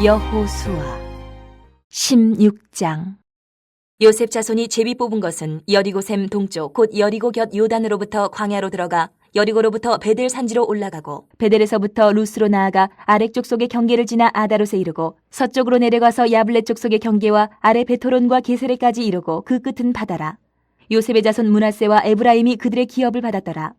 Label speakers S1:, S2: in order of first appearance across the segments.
S1: 여호수아 16장. 요셉 자손이 제비 뽑은 것은 여리고샘 동쪽 곧 여리고 곁 요단으로부터 광야로 들어가 여리고로부터 베델 산지로 올라가고 베델에서부터 루스로 나아가 아렉 족속의 경계를 지나 아다롯에 이르고 서쪽으로 내려가서 야블렛 족속의 경계와 아래 베토론과 게세레까지 이르고 그 끝은 바다라. 요셉의 자손 므낫세와 에브라임이 그들의 기업을 받았더라.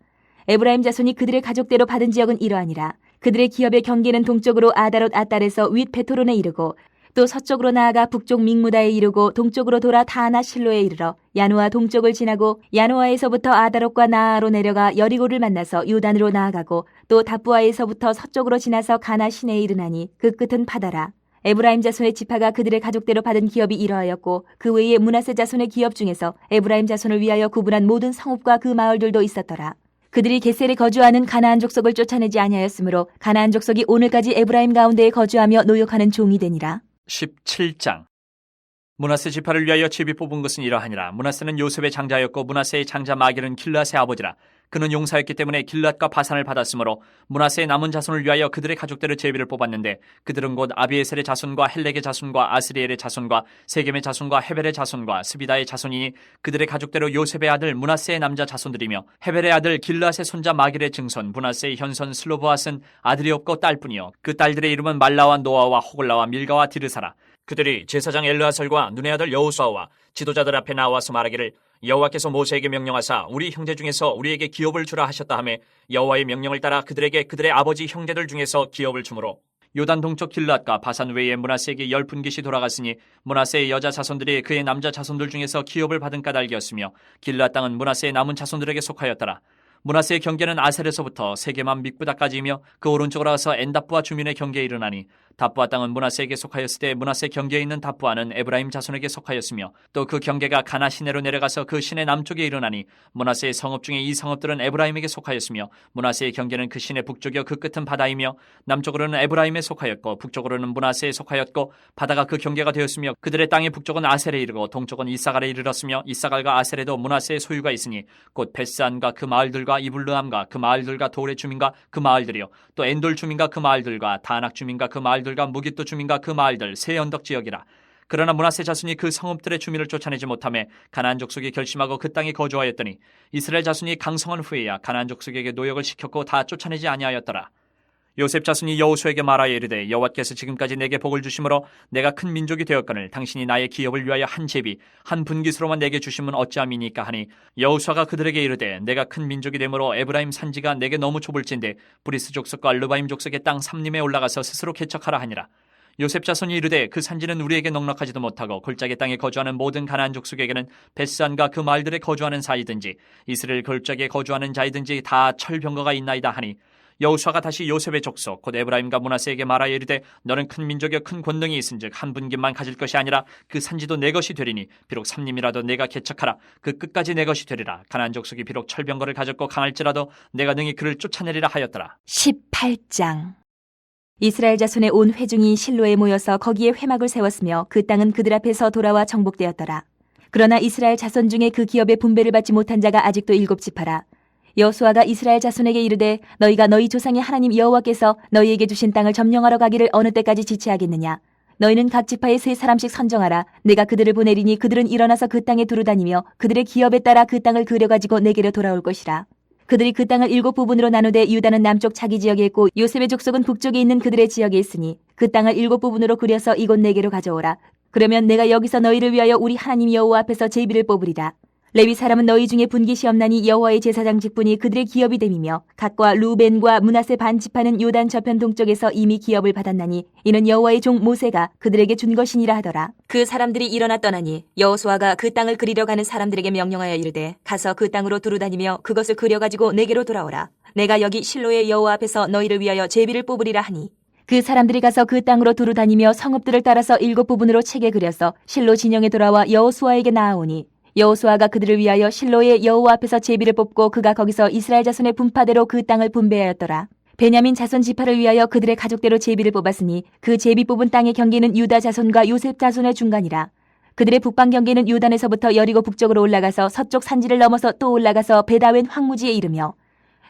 S1: 에브라임 자손이 그들의 가족대로 받은 지역은 이러하니라. 그들의 기업의 경계는 동쪽으로 아다롯 아딸에서 윗 베토론에 이르고 또 서쪽으로 나아가 북쪽 믹무다에 이르고 동쪽으로 돌아 다하나 실로에 이르러 야누아 동쪽을 지나고 야누아에서부터 아다롯과 나아로 내려가 여리고를 만나서 요단으로 나아가고 또 다부아에서부터 서쪽으로 지나서 가나 시내에 이르나니 그 끝은 바다라. 에브라임 자손의 지파가 그들의 가족대로 받은 기업이 이러하였고 그 외에 므낫세 자손의 기업 중에서 에브라임 자손을 위하여 구분한 모든 성읍과 그 마을들도 있었더라. 그들이 게셀에 거주하는 가나안 족속을 쫓아내지 아니하였으므로 가나안 족속이 오늘까지 에브라임 가운데에 거주하며 노역하는 종이 되니라.
S2: 17장. 므낫세 지파를 위하여 제비 뽑은 것은 이러하니라. 므낫세는 요셉의 장자였고 므낫세의 장자 마길은 길앗의 아버지라. 그는 용사였기 때문에 길앗과 바산을 받았으므로 므낫세의 남은 자손을 위하여 그들의 가족대로 제비를 뽑았는데 그들은 곧 아비에셀의 자손과 헬렉의 자손과 아스리엘의 자손과 세겜의 자손과 헤벨의 자손과 스비다의 자손이니 그들의 가족대로 요셉의 아들 므낫세의 남자 자손들이며 헤벨의 아들 길앗의 손자 마길의 증손 므낫세의 현손 슬로보앗은 아들이 없고 딸뿐이요 그 딸들의 이름은 말라와 노아와 호글라와 밀가와 디르사라. 그들이 제사장 엘르아살과 눈의 아들 여호수아와 지도자들 앞에 나와서 말하기를 여호와께서 모세에게 명령하사 우리 형제 중에서 우리에게 기업을 주라 하셨다 하매 여호와의 명령을 따라 그들에게 그들의 아버지 형제들 중에서 기업을 주므로 요단 동쪽 길앗과 바산 외에 므낫세에게 10분깃이 돌아갔으니 므낫세의 여자 자손들이 그의 남자 자손들 중에서 기업을 받은 까닭이었으며 길앗 땅은 므낫세의 남은 자손들에게 속하였더라. 므낫세의 경계는 아셀에서부터 세게만 믹부다까지이며 그 오른쪽으로 가서 엔답부아 주민의 경계에 이르나니 답부아 땅은 므낫세에게 속하였을 때 므낫세 경계에 있는 답부아는 에브라임 자손에게 속하였으며 또 그 경계가 가나 시내로 내려가서 그 시내 남쪽에 이르나니 므낫세의 성읍 중에 이 성읍들은 에브라임에게 속하였으며 므낫세의 경계는 그 시내 북쪽이요 그 끝은 바다이며 남쪽으로는 에브라임에 속하였고 북쪽으로는 므낫세에 속하였고 바다가 그 경계가 되었으며 그들의 땅의 북쪽은 아셀에 이르고 동쪽은 이사갈에 이르렀으며 이사갈과 아셀에도 므낫세의 소유가 있으니 곧 베스안과 그 마을들과 이블르함과 그 마을들과 돌의 주민과 그 마을들이요 또 엔돌 주민과 그 마을들과 다낙 주민과 그 마을들과 무깃도 주민과 그 마을들 세 언덕 지역이라. 그러나 므낫세 자손이 그 성읍들의 주민을 쫓아내지 못하며 가나안 족속이 결심하고 그 땅에 거주하였더니 이스라엘 자손이 강성한 후에야 가나안 족속에게 노역을 시켰고 다 쫓아내지 아니하였더라. 요셉 자손이 여호수아에게 말하여 이르되 여호와께서 지금까지 내게 복을 주심으로 내가 큰 민족이 되었거늘 당신이 나의 기업을 위하여 한 제비 한 분깃으로만 내게 주심은 어찌함이니까 하니 여호수아가 그들에게 이르되 내가 큰 민족이 되므로 에브라임 산지가 내게 너무 좁을진데 브리스 족속과 르바임 족속의 땅 삼림에 올라가서 스스로 개척하라 하니라. 요셉 자손이 이르되 그 산지는 우리에게 넉넉하지도 못하고 골짜기 땅에 거주하는 모든 가나안 족속에게는 베스안과 그 마을들에 거주하는 사이든지 이스라엘 골짜기에 거주하는 자이든지 다 철병거가 있나이다 하니 여호수아가 다시 요셉의 족속 곧 에브라임과 므낫세에게 말하여 이르되 너는 큰 민족이여 큰 권능이 있은즉 한 분깃만 가질 것이 아니라 그 산지도 내 것이 되리니 비록 삼림이라도 내가 개척하라 그 끝까지 내 것이 되리라. 가나안 족속이 비록 철병거를 가졌고 강할지라도 내가 능히 그를 쫓아내리라 하였더라.
S1: 18장. 이스라엘 자손의 온 회중이 실로에 모여서 거기에 회막을 세웠으며 그 땅은 그들 앞에서 돌아와 정복되었더라. 그러나 이스라엘 자손 중에 그 기업의 분배를 받지 못한 자가 아직도 7지파라. 여호수아가 이스라엘 자손에게 이르되 너희가 너희 조상의 하나님 여호와께서 너희에게 주신 땅을 점령하러 가기를 어느 때까지 지체하겠느냐. 너희는 각 지파에 3사람씩 선정하라. 내가 그들을 보내리니 그들은 일어나서 그 땅에 두루다니며 그들의 기업에 따라 그 땅을 그려가지고 내게로 돌아올 것이라. 그들이 그 땅을 7부분으로 나누되 유다는 남쪽 자기 지역에 있고 요셉의 족속은 북쪽에 있는 그들의 지역에 있으니 그 땅을 7부분으로 그려서 이곳 내게로 가져오라. 그러면 내가 여기서 너희를 위하여 우리 하나님 여호와 앞에서 제비를 뽑으리라. 레위 사람은 너희 중에 분깃이 없나니 여호와의 제사장 직분이 그들의 기업이 됨이며 갓과 루벤과 므낫세 반 지파는 요단 저편 동쪽에서 이미 기업을 받았나니 이는 여호와의 종 모세가 그들에게 준 것이니라 하더라. 그 사람들이 일어나 떠나니 여호수아가 그 땅을 그리려 가는 사람들에게 명령하여 이르되 가서 그 땅으로 두루다니며 그것을 그려가지고 내게로 돌아오라. 내가 여기 실로의 여호와 앞에서 너희를 위하여 제비를 뽑으리라 하니 그 사람들이 가서 그 땅으로 두루다니며 성읍들을 따라서 7부분으로 책에 그려서 실로 진영에 돌아와 여호수아에게 나아오니 여호수아가 그들을 위하여 실로의 여호와 앞에서 제비를 뽑고 그가 거기서 이스라엘 자손의 분파대로 그 땅을 분배하였더라. 베냐민 자손 지파를 위하여 그들의 가족대로 제비를 뽑았으니 그 제비 뽑은 땅의 경계는 유다 자손과 요셉 자손의 중간이라. 그들의 북방 경계는 요단에서부터 여리고 북쪽으로 올라가서 서쪽 산지를 넘어서 또 올라가서 베다웬 황무지에 이르며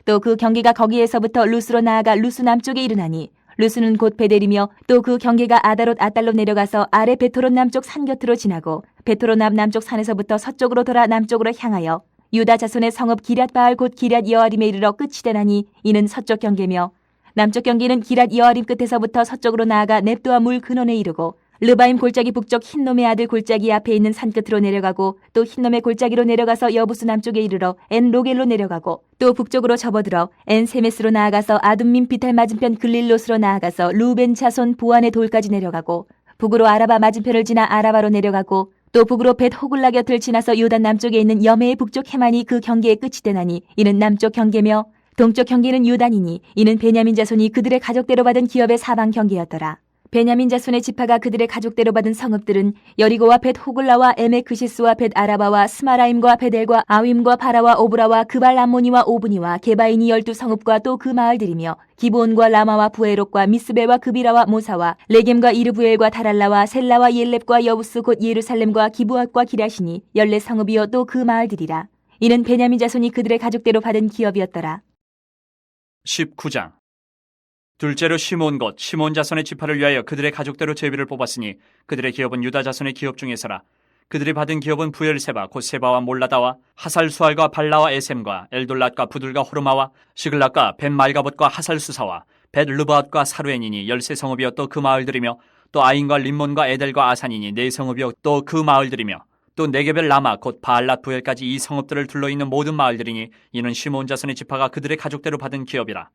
S1: 또 그 경계가 거기에서부터 루스로 나아가 루스 남쪽에 이르나니 루스는 곧 베델이며 또 그 경계가 아다롯 아달로 내려가서 아래 베토롯 남쪽 산 곁으로 지나고 베토롯 남쪽 산에서부터 서쪽으로 돌아 남쪽으로 향하여 유다 자손의 성읍 기럇 바알 곧 기럇 여아림에 이르러 끝이 되나니 이는 서쪽 경계며 남쪽 경계는 기럇 여아림 끝에서부터 서쪽으로 나아가 넵도아 물 근원에 이르고 르바임 골짜기 북쪽 흰놈의 아들 골짜기 앞에 있는 산 끝으로 내려가고 또 흰놈의 골짜기로 내려가서 여부스 남쪽에 이르러 엔 로겔로 내려가고 또 북쪽으로 접어들어 엔 세메스로 나아가서 아둠민 비탈 맞은편 글릴롯으로 나아가서 루벤 자손 보안의 돌까지 내려가고 북으로 아라바 맞은편을 지나 아라바로 내려가고 또 북으로 벳 호글라 곁을 지나서 요단 남쪽에 있는 여메의 북쪽 해만이 그 경계의 끝이 되나니 이는 남쪽 경계며 동쪽 경계는 요단이니 이는 베냐민 자손이 그들의 가족대로 받은 기업의 사방 경계였더라. 베냐민 자손의 지파가 그들의 가족대로 받은 성읍들은 여리고와 벳 호글라와 에메크시스와 벳 아라바와 스마라임과 베델과 아윈과 바라와 오브라와 그발 암모니와 오브니와 게바인이 12성읍과 또 그 마을들이며 기브온과 라마와 부에롯과 미스베와 그비라와 모사와 레겜과 이르부엘과 다랄라와 셀라와 옐렙과 여부스 곧 예루살렘과 기브앗과 기라시니 14성읍이요 또 그 마을들이라. 이는 베냐민 자손이 그들의 가족대로 받은 기업이었더라.
S2: 19장. 둘째로 시몬 곧 시몬 자손의 지파를 위하여 그들의 가족대로 제비를 뽑았으니 그들의 기업은 유다 자손의 기업 중에서라. 그들이 받은 기업은 부엘세바 곧 세바와 몰라다와 하살수알과 발라와 에셈과 엘돌랏과 부들과 호르마와 시글락과 벳 말가봇과 하살수사와 벳 르바앗과 사루엔이니 13성읍이요 또 그 마을들이며 또 아인과 림몬과 에델과 아산이니 4성읍이요 또 그 마을들이며 또 네게벨 라마 곧 바알랏 부엘까지 이 성읍들을 둘러있는 모든 마을들이니 이는 시몬 자손의 지파가 그들의 가족대로 받은 기업이라.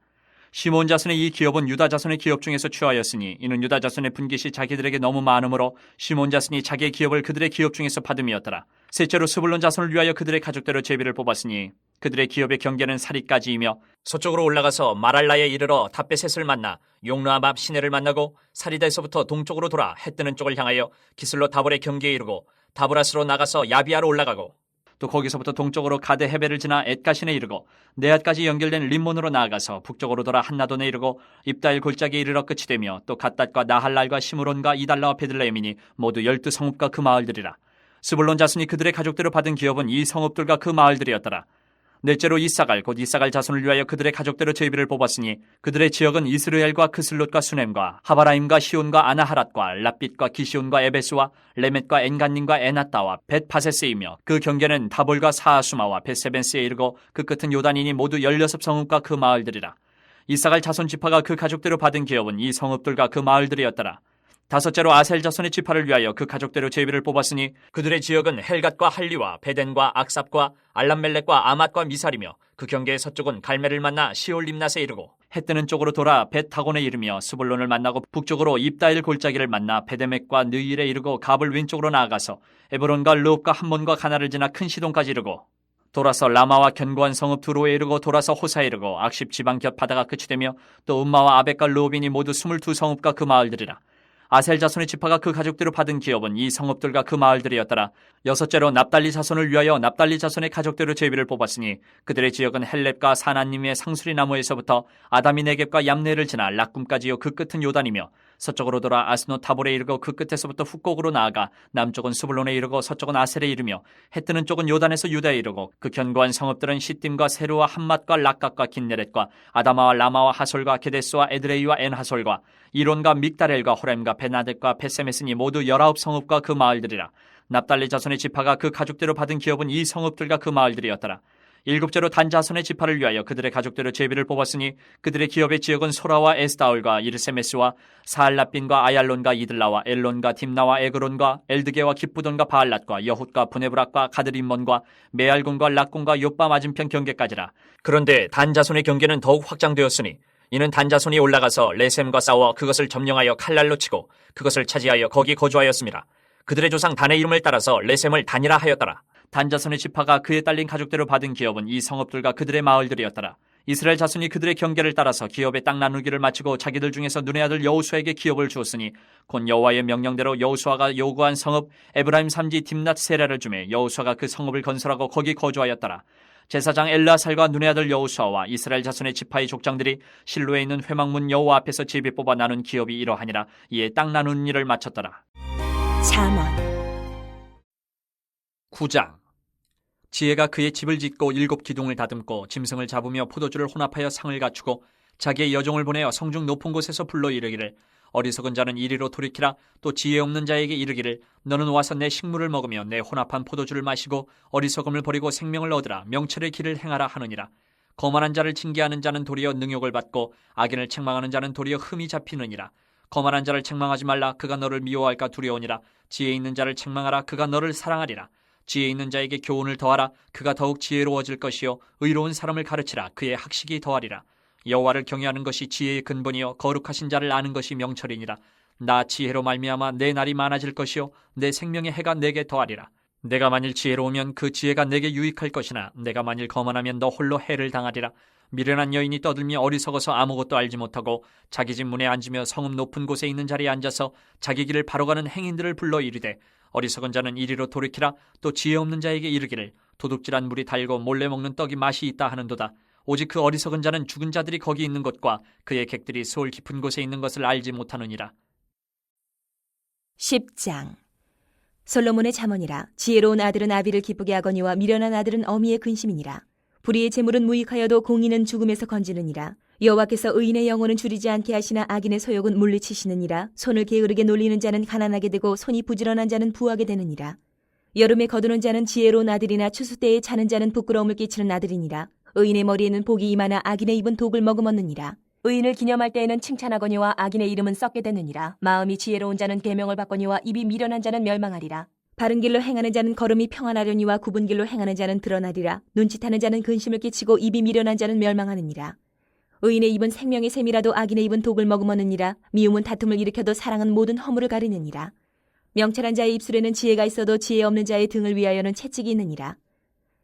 S2: 시몬 자손의 이 기업은 유다 자손의 기업 중에서 취하였으니 이는 유다 자손의 분깃이 자기들에게 너무 많으므로 시몬 자손이 자기의 기업을 그들의 기업 중에서 받음이었더라. 셋째로 스불론 자손을 위하여 그들의 가족대로 제비를 뽑았으니 그들의 기업의 경계는 사리까지이며 서쪽으로 올라가서 마랄라에 이르러 다베셋을 만나 용르암 앞 시내를 만나고 사리다에서부터 동쪽으로 돌아 해 뜨는 쪽을 향하여 기슬로 다볼의 경계에 이르고 다브라스로 나가서 야비아로 올라가고 또 거기서부터 동쪽으로 가데 헤벨을 지나 엣가신에 이르고 네앗까지 연결된 림몬으로 나아가서 북쪽으로 돌아 한나돈에 이르고 입다일 골짜기에 이르러 끝이 되며 또 갓닷과 나할랄과 시므론과 이달라와 베들레헴이니 모두 12성읍과 그 마을들이라. 스불론 자손이 그들의 가족대로 받은 기업은 이 성읍들과 그 마을들이었더라. 넷째로 이사갈 곧 이사갈 자손을 위하여 그들의 가족대로 제비를 뽑았으니 그들의 지역은 이스르엘과 크슬롯과 수넴과 하바라임과 시온과 아나하랏과 랍빗과 기시온과 에베스와 레멧과 엔간님과 에나따와 벳파세스이며 그 경계는 다볼과 사하수마와 벳세벤스에 이르고 그 끝은 요단이니 모두 16성읍과 그 마을들이라. 이사갈 자손 지파가 그 가족대로 받은 기업은 이 성읍들과 그 마을들이었더라. 다섯째로 아셀 자손의 지파를 위하여 그 가족대로 제비를 뽑았으니 그들의 지역은 헬갓과 할리와 베덴과 악삽과 알람멜렉과 아맛과 미살이며 그 경계의 서쪽은 갈멜을 만나 시올림낫에 이르고 해 뜨는 쪽으로 돌아 벳다곤에 이르며 스불론을 만나고 북쪽으로 입다일 골짜기를 만나 베데맥과 느일에 이르고 갑을 왼쪽으로 나아가서 에브론과 르옵과 함몬과 가나를 지나 큰 시돈까지 이르고 돌아서 라마와 견고한 성읍 두로에 이르고 돌아서 호사에 이르고 악십 지방 곁 바다가 끝이 되며 또 음마와 아벡과 르옵이니 모두 22성읍과 그 마을들이라. 아셀 자손의 지파가 그 가족대로 받은 기업은 이 성읍들과 그 마을들이었더라. 여섯째로 납달리 자손을 위하여 납달리 자손의 가족대로 제비를 뽑았으니 그들의 지역은 헬렙과 사나님의 상수리 나무에서부터 아다미 네겝과 얌네를 지나 락꿈까지요 그 끝은 요단이며 서쪽으로 돌아 아스노 타볼에 이르고 그 끝에서부터 훅곡으로 나아가 남쪽은 스불론에 이르고 서쪽은 아셀에 이르며 해 뜨는 쪽은 요단에서 유다에 이르고 그 견고한 성읍들은 시딤과 세루와 함맛과 락각과 긴네렛과 아다마와 라마와 하솔과 게데스와 에드레이와 엔하솔과 이론과 믹다렐과 호렘과 베나덱과 베세메스니 모두 19성읍과 그 마을들이라. 납달리 자손의 지파가 그 가족대로 받은 기업은 이 성읍들과 그 마을들이었더라. 일곱째로 단 자손의 지파를 위하여 그들의 가족대로 제비를 뽑았으니 그들의 기업의 지역은 소라와 에스다올과 이르세메스와 사알라빈과 아얄론과 이들라와 엘론과 딥나와 에그론과 엘드게와 기쁘돈과 바알랏과 여훗과 부네브락과 가드림몬과 메알곤과 락곤과 요빠 맞은편 경계까지라. 그런데 단 자손의 경계는 더욱 확장되었으니 이는 단 자손이 올라가서 레셈과 싸워 그것을 점령하여 칼날로 치고 그것을 차지하여 거기 거주하였습니다. 그들의 조상 단의 이름을 따라서 레셈을 단이라 하였더라. 단 자손의 지파가 그에 딸린 가족대로 받은 기업은 이 성읍들과 그들의 마을들이었더라. 이스라엘 자손이 그들의 경계를 따라서 기업의 땅 나누기를 마치고 자기들 중에서 눈의 아들 여호수아에게 기업을 주었으니 곧 여호와의 명령대로 여호수아가 요구한 성읍 에브라임 산지 딥낫 세라를 주매 여호수아가 그 성읍을 건설하고 거기 거주하였더라. 제사장 엘라살과 눈의 아들 여호수아와 이스라엘 자손의 지파의 족장들이 실로에 있는 회막문 여호와 앞에서 제비 뽑아 나눈 기업이 이러하니라. 이에 땅 나누는 일을 마쳤더라.
S1: 잠언
S2: 9장. 지혜가 그의 집을 짓고 7 기둥을 다듬고 짐승을 잡으며 포도주를 혼합하여 상을 갖추고 자기의 여종을 보내어 성중 높은 곳에서 불러 이르기를 어리석은 자는 이리로 돌이키라. 또 지혜 없는 자에게 이르기를 너는 와서 내 식물을 먹으며 내 혼합한 포도주를 마시고 어리석음을 버리고 생명을 얻으라. 명철의 길을 행하라 하느니라. 거만한 자를 징계하는 자는 도리어 능욕을 받고 악인을 책망하는 자는 도리어 흠이 잡히느니라. 거만한 자를 책망하지 말라. 그가 너를 미워할까 두려우니라. 지혜 있는 자를 책망하라. 그가 너를 사랑하리라. 지혜 있는 자에게 교훈을 더하라. 그가 더욱 지혜로워질 것이요 의로운 사람을 가르치라. 그의 학식이 더하리라. 여호와를 경외하는 것이 지혜의 근본이요 거룩하신 자를 아는 것이 명철이니라. 나 지혜로 말미암아 내 날이 많아질 것이요 내 생명의 해가 내게 더하리라. 내가 만일 지혜로우면 그 지혜가 내게 유익할 것이나 내가 만일 거만하면 너 홀로 해를 당하리라. 미련한 여인이 떠들며 어리석어서 아무것도 알지 못하고 자기 집 문에 앉으며 성읍 높은 곳에 있는 자리에 앉아서 자기 길을 바로 가는 행인들을 불러 이르되 어리석은 자는 이리로 돌이키라. 또 지혜 없는 자에게 이르기를 도둑질한 물이 달고 몰래 먹는 떡이 맛이 있다 하는도다. 오직 그 어리석은 자는 죽은 자들이 거기 있는 곳과 그의 객들이 소울 깊은 곳에 있는 것을 알지 못하느니라.
S1: 10장. 솔로몬의 잠언이라. 지혜로운 아들은 아비를 기쁘게 하거니와 미련한 아들은 어미의 근심이니라. 불의의 재물은 무익하여도 공의는 죽음에서 건지느니라. 여호와께서 의인의 영혼은 줄이지 않게 하시나 악인의 소욕은 물리치시느니라. 손을 게으르게 놀리는 자는 가난하게 되고 손이 부지런한 자는 부하게 되느니라. 여름에 거두는 자는 지혜로운 아들이나 추수 때에 자는 자는 부끄러움을 끼치는 아들이니라. 의인의 머리에는 복이 임하나 악인의 입은 독을 머금었느니라. 의인을 기념할 때에는 칭찬하거니와 악인의 이름은 썩게 되느니라. 마음이 지혜로운 자는 계명을 받거니와 입이 미련한 자는 멸망하리라. 바른 길로 행하는 자는 걸음이 평안하려니와 굽은 길로 행하는 자는 드러나리라. 눈짓하는 자는 근심을 끼치고 입이 미련한 자는 멸망하느니라. 의인의 입은 생명의 샘이라도 악인의 입은 독을 머금었느니라. 미움은 다툼을 일으켜도 사랑은 모든 허물을 가리느니라. 명철한 자의 입술에는 지혜가 있어도 지혜 없는 자의 등을 위하여는 채찍이 있느니라.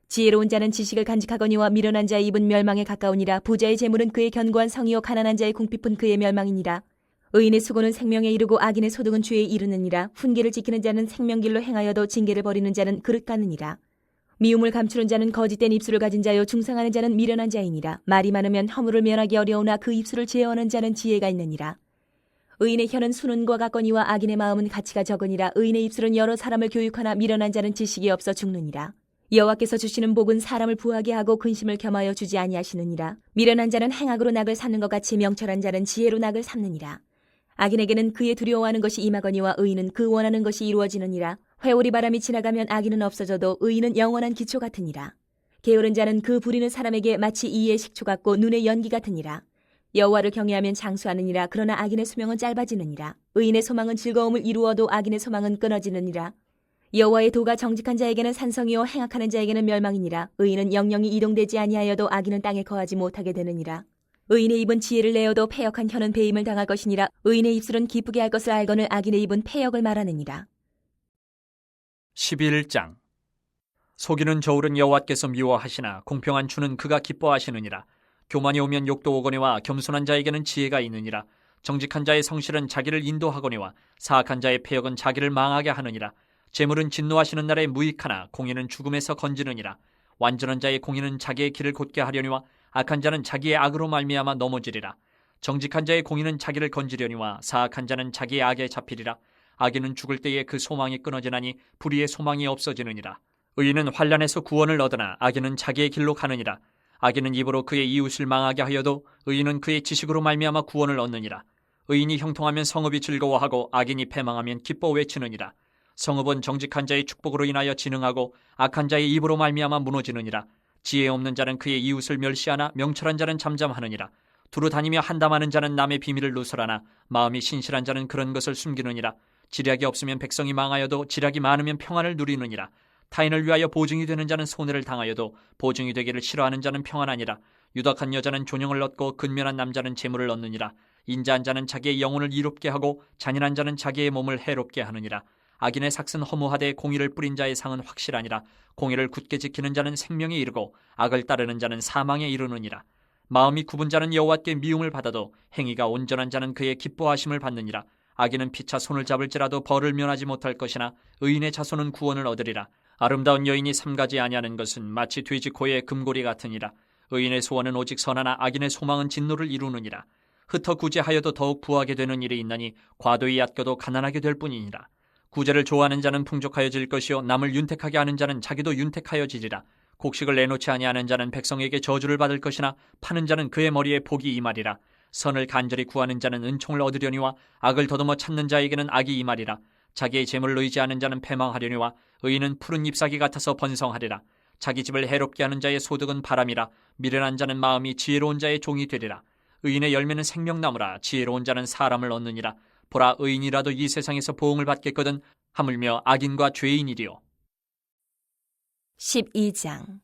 S1: 지혜로운 자는 지식을 간직하거니와 미련한 자의 입은 멸망에 가까우니라. 부자의 재물은 그의 견고한 성이요 가난한 자의 궁핍은 그의 멸망이니라. 의인의 수고는 생명에 이르고 악인의 소득은 죄에 이르느니라. 훈계를 지키는 자는 생명길로 행하여도 징계를 버리는 자는 그릇 가느니라. 미움을 감추는 자는 거짓된 입술을 가진 자요 중상하는 자는 미련한 자이니라. 말이 많으면 허물을 면하기 어려우나 그 입술을 제어하는 자는 지혜가 있느니라. 의인의 혀는 순은과 같거니와 악인의 마음은 가치가 적으니라. 의인의 입술은 여러 사람을 교육하나 미련한 자는 지식이 없어 죽느니라. 여호와께서 주시는 복은 사람을 부하게 하고 근심을 겸하여 주지 아니하시느니라. 미련한 자는 행악으로 낙을 쌓는 것 같이 명철한 자는 지혜로 낙을 쌓느니라. 악인에게는 그의 두려워하는 것이 임하거니와 의인은 그 원하는 것이 이루어지느니라. 회오리 바람이 지나가면 악인은 없어져도 의인은 영원한 기초 같으니라. 게으른 자는 그 부리는 사람에게 마치 이의 식초 같고 눈의 연기 같으니라. 여호와를 경외하면 장수하느니라. 그러나 악인의 수명은 짧아지느니라. 의인의 소망은 즐거움을 이루어도 악인의 소망은 끊어지느니라. 여호와의 도가 정직한 자에게는 산성이요 행악하는 자에게는 멸망이니라. 의인은 영영이 이동되지 아니하여도 악인은 땅에 거하지 못하게 되느니라. 의인의 입은 지혜를 내어도 패역한 혀는 배임을 당할 것이니라. 의인의 입술은 기쁘게 할 것을 알거늘 악인의 입은 패역을 말하느니라.
S2: 11장. 속이는 저울은 여호와께서 미워하시나 공평한 주는 그가 기뻐하시느니라. 교만이 오면 욕도 오거니와 겸손한 자에게는 지혜가 있느니라. 정직한 자의 성실은 자기를 인도하거니와 사악한 자의 패역은 자기를 망하게 하느니라. 재물은 진노하시는 날에 무익하나 공의는 죽음에서 건지느니라. 완전한 자의 공의는 자기의 길을 곧게 하려니와 악한 자는 자기의 악으로 말미암아 넘어지리라. 정직한 자의 공의는 자기를 건지려니와 사악한 자는 자기의 악에 잡히리라. 악인은 죽을 때에 그 소망이 끊어지나니 불의의 소망이 없어지느니라. 의인은 환난에서 구원을 얻으나 악인은 자기의 길로 가느니라. 악인은 입으로 그의 이웃을 망하게 하여도 의인은 그의 지식으로 말미암아 구원을 얻느니라. 의인이 형통하면 성읍이 즐거워하고 악인이 패망하면 기뻐 외치느니라. 성읍은 정직한 자의 축복으로 인하여 진흥하고 악한 자의 입으로 말미암아 무너지느니라. 지혜 없는 자는 그의 이웃을 멸시하나 명철한 자는 잠잠하느니라. 두루 다니며 한담하는 자는 남의 비밀을 누설하나 마음이 신실한 자는 그런 것을 숨기느니라. 지략이 없으면 백성이 망하여도 지략이 많으면 평안을 누리느니라. 타인을 위하여 보증이 되는 자는 손해를 당하여도 보증이 되기를 싫어하는 자는 평안하니라. 유덕한 여자는 존영을 얻고 근면한 남자는 재물을 얻느니라. 인자한 자는 자기의 영혼을 이롭게 하고 잔인한 자는 자기의 몸을 해롭게 하느니라. 악인의 삭은 허무하되 공의를 뿌린 자의 상은 확실하니라. 공의를 굳게 지키는 자는 생명에 이르고 악을 따르는 자는 사망에 이르느니라. 마음이 굽은 자는 여호와께 미움을 받아도 행위가 온전한 자는 그의 기뻐하심을 받느니라. 악인은 피차 손을 잡을지라도 벌을 면하지 못할 것이나 의인의 자손은 구원을 얻으리라. 아름다운 여인이 삼가지 아니하는 것은 마치 돼지 코의 금고리 같으니라. 의인의 소원은 오직 선하나 악인의 소망은 진노를 이루느니라. 흩어 구제하여도 더욱 부하게 되는 일이 있나니 과도히 얕겨도 가난하게 될 뿐이니라. 구제를 좋아하는 자는 풍족하여질 것이요 남을 윤택하게 하는 자는 자기도 윤택하여지리라. 곡식을 내놓지 아니하는 자는 백성에게 저주를 받을 것이나 파는 자는 그의 머리에 복이 임하리라. 선을 간절히 구하는 자는 은총을 얻으려니와 악을 더듬어 찾는 자에게는 악이 임하리라. 자기의 재물을 의지하는 자는 패망하려니와 의인은 푸른 잎사귀 같아서 번성하리라. 자기 집을 해롭게 하는 자의 소득은 바람이라. 미련한 자는 마음이 지혜로운 자의 종이 되리라. 의인의 열매는 생명나무라. 지혜로운 자는 사람을 얻느니라. 보라, 의인이라도 이 세상에서 보응을 받겠거든 하물며 악인과 죄인이리요.
S1: 12장.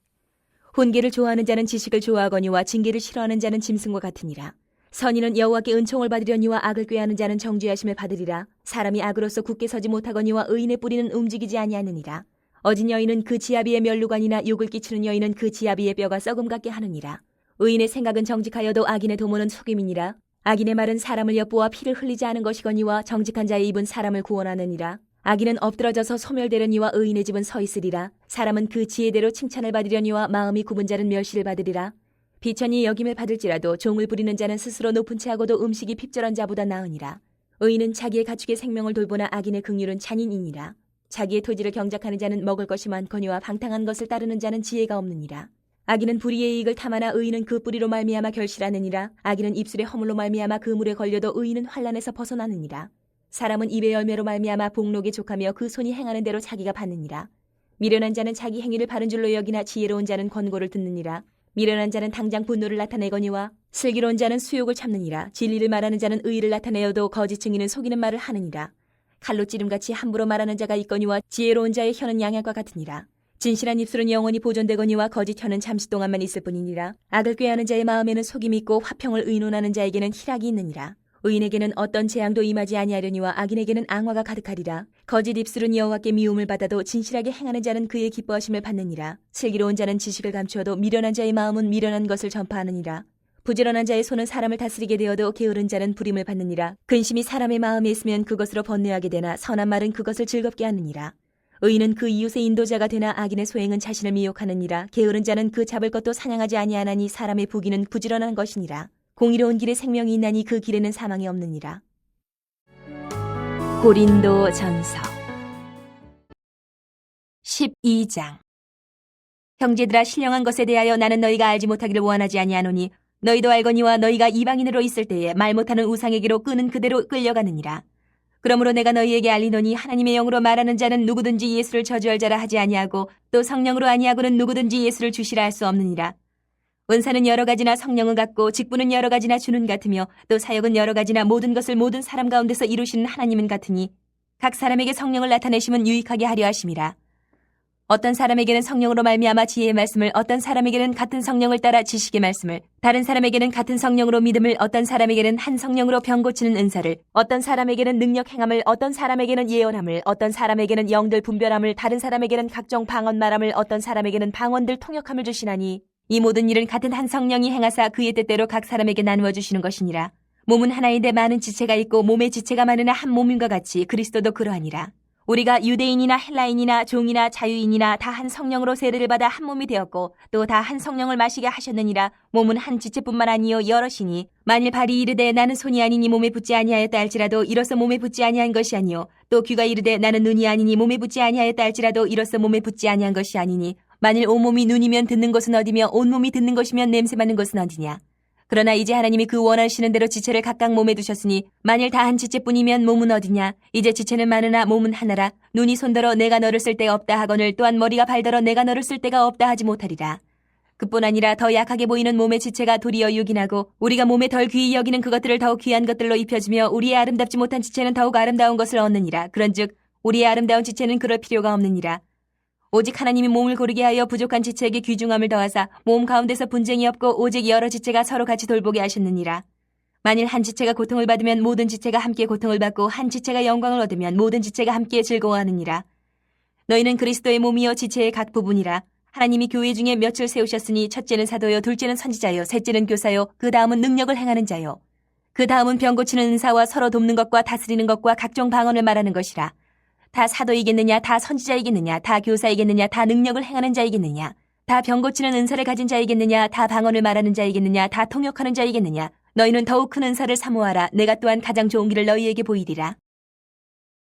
S1: 훈계를 좋아하는 자는 지식을 좋아하거니와 징계를 싫어하는 자는 짐승과 같으니라. 선인은 여호와께 은총을 받으려니와 악을 꾀하는 자는 정죄하심을 받으리라. 사람이 악으로서 굳게 서지 못하거니와 의인의 뿌리는 움직이지 아니하느니라. 어진 여인은 그 지아비의 면류관이나 욕을 끼치는 여인은 그 지아비의 뼈가 썩음 같게 하느니라. 의인의 생각은 정직하여도 악인의 도모는 속임이니라. 악인의 말은 사람을 엿보아 피를 흘리지 않은 것이거니와 정직한 자의 입은 사람을 구원하느니라. 악인은 엎드러져서 소멸되려니와 의인의 집은 서 있으리라. 사람은 그 지혜대로 칭찬을 받으려니와 마음이 굽은 자는 멸시를 받으리라. 비천이 여김을 받을지라도 종을 부리는 자는 스스로 높은 채하고도 음식이 핍절한 자보다 나으니라. 의인은 자기의 가축의 생명을 돌보나 악인의 긍휼은 잔인이니라. 자기의 토지를 경작하는 자는 먹을 것이 많거니와 방탕한 것을 따르는 자는 지혜가 없느니라. 악인은 불의의 이익을 탐하나 의인은 그 뿌리로 말미암아 결실하느니라. 악인은 입술의 허물로 말미암아 그 물에 걸려도 의인은 환난에서 벗어나느니라. 사람은 입의 열매로 말미암아 복록에 족하며 그 손이 행하는 대로 자기가 받느니라. 미련한 자는 자기 행위를 바른 줄로 여기나 지혜로운 자는 권고를 듣느니라. 미련한 자는 당장 분노를 나타내거니와 슬기로운 자는 수욕을 참느니라. 진리를 말하는 자는 의의를 나타내어도 거짓 증인은 속이는 말을 하느니라. 칼로 찌름같이 함부로 말하는 자가 있거니와 지혜로운 자의 혀는 양약과 같으니라. 진실한 입술은 영원히 보존되거니와 거짓 혀는 잠시 동안만 있을 뿐이니라. 악을 꾀하는 자의 마음에는 속임이 있고 화평을 의논하는 자에게는 희락이 있느니라. 의인에게는 어떤 재앙도 임하지 아니하려니와 악인에게는 앙화가 가득하리라. 거짓 입술은 여호와께 미움을 받아도 진실하게 행하는 자는 그의 기뻐하심을 받느니라. 슬기로운 자는 지식을 감추어도 미련한 자의 마음은 미련한 것을 전파하느니라. 부지런한 자의 손은 사람을 다스리게 되어도 게으른 자는 부림을 받느니라. 근심이 사람의 마음에 있으면 그것으로 번뇌하게 되나 선한 말은 그것을 즐겁게 하느니라. 의인은 그 이웃의 인도자가 되나 악인의 소행은 자신을 미혹하느니라. 게으른 자는 그 잡을 것도 사냥하지 아니하나니 사람의 부귀는 부지런한 것이니라. 공의로운 길에 생명이 있나니 그 길에는 사망이 없느니라. 고린도 전서 12장. 형제들아, 신령한 것에 대하여 나는 너희가 알지 못하기를 원하지 아니하노니 너희도 알거니와 너희가 이방인으로 있을 때에 말 못하는 우상에게로 끄는 그대로 끌려가느니라. 그러므로 내가 너희에게 알리노니 하나님의 영으로 말하는 자는 누구든지 예수를 저주할 자라 하지 아니하고 또 성령으로 아니하고는 누구든지 예수를 주시라 할 수 없느니라. 은사는 여러 가지나 성령은 같고 직분은 여러 가지나 주는 같으며 또 사역은 여러 가지나 모든 것을 모든 사람 가운데서 이루시는 하나님은 같으니 각 사람에게 성령을 나타내심은 유익하게 하려 하심이라. 어떤 사람에게는 성령으로 말미암아 지혜의 말씀을, 어떤 사람에게는 같은 성령을 따라 지식의 말씀을, 다른 사람에게는 같은 성령으로 믿음을, 어떤 사람에게는 한 성령으로 병 고치는 은사를, 어떤 사람에게는 능력 행함을, 어떤 사람에게는 예언함을, 어떤 사람에게는 영들 분별함을, 다른 사람에게는 각종 방언 말함을, 어떤 사람에게는 방언들 통역함을 주시나니 이 모든 일은 같은 한 성령이 행하사 그의 뜻대로 각 사람에게 나누어 주시는 것이니라. 몸은 하나인데 많은 지체가 있고 몸의 지체가 많으나 한 몸인과 같이 그리스도도 그러하니라. 우리가 유대인이나 헬라인이나 종이나 자유인이나 다 한 성령으로 세례를 받아 한 몸이 되었고 또 다 한 성령을 마시게 하셨느니라. 몸은 한 지체뿐만 아니요 여럿이니 만일 발이 이르되 나는 손이 아니니 몸에 붙지 아니하였다 할지라도 이로써 몸에 붙지 아니한 것이 아니요 또 귀가 이르되 나는 눈이 아니니 몸에 붙지 아니하였다 할지라도 이로써 몸에 붙지 아니한 것이 아니니 만일 온몸이 눈이면 듣는 것은 어디며 온몸이 듣는 것이면 냄새 맡는 것은 어디냐. 그러나 이제 하나님이 그 원하시는 대로 지체를 각각 몸에 두셨으니 만일 다 한 지체뿐이면 몸은 어디냐. 이제 지체는 많으나 몸은 하나라. 눈이 손더러 내가 너를 쓸 데가 없다 하거늘 또한 머리가 발더러 내가 너를 쓸 데가 없다 하지 못하리라. 그뿐 아니라 더 약하게 보이는 몸의 지체가 도리어 유긴하고 우리가 몸에 덜 귀히 여기는 그것들을 더욱 귀한 것들로 입혀주며 우리의 아름답지 못한 지체는 더욱 아름다운 것을 얻느니라. 그런즉 우리의 아름다운 지체는 그럴 필요가 없느니라. 오직 하나님이 몸을 고르게 하여 부족한 지체에게 귀중함을 더하사 몸 가운데서 분쟁이 없고 오직 여러 지체가 서로 같이 돌보게 하셨느니라. 만일 한 지체가 고통을 받으면 모든 지체가 함께 고통을 받고 한 지체가 영광을 얻으면 모든 지체가 함께 즐거워하느니라. 너희는 그리스도의 몸이요 지체의 각 부분이라. 하나님이 교회 중에 몇을 세우셨으니 첫째는 사도요, 둘째는 선지자요, 셋째는 교사요, 그 다음은 능력을 행하는 자요, 그 다음은 병 고치는 은사와 서로 돕는 것과 다스리는 것과 각종 방언을 말하는 것이라. 다 사도이겠느냐, 다 선지자이겠느냐, 다 교사이겠느냐, 다 능력을 행하는 자이겠느냐, 다 병 고치는 은사를 가진 자이겠느냐, 다 방언을 말하는 자이겠느냐, 다 통역하는 자이겠느냐. 너희는 더욱 큰 은사를 사모하라. 내가 또한 가장 좋은 길을 너희에게 보이리라.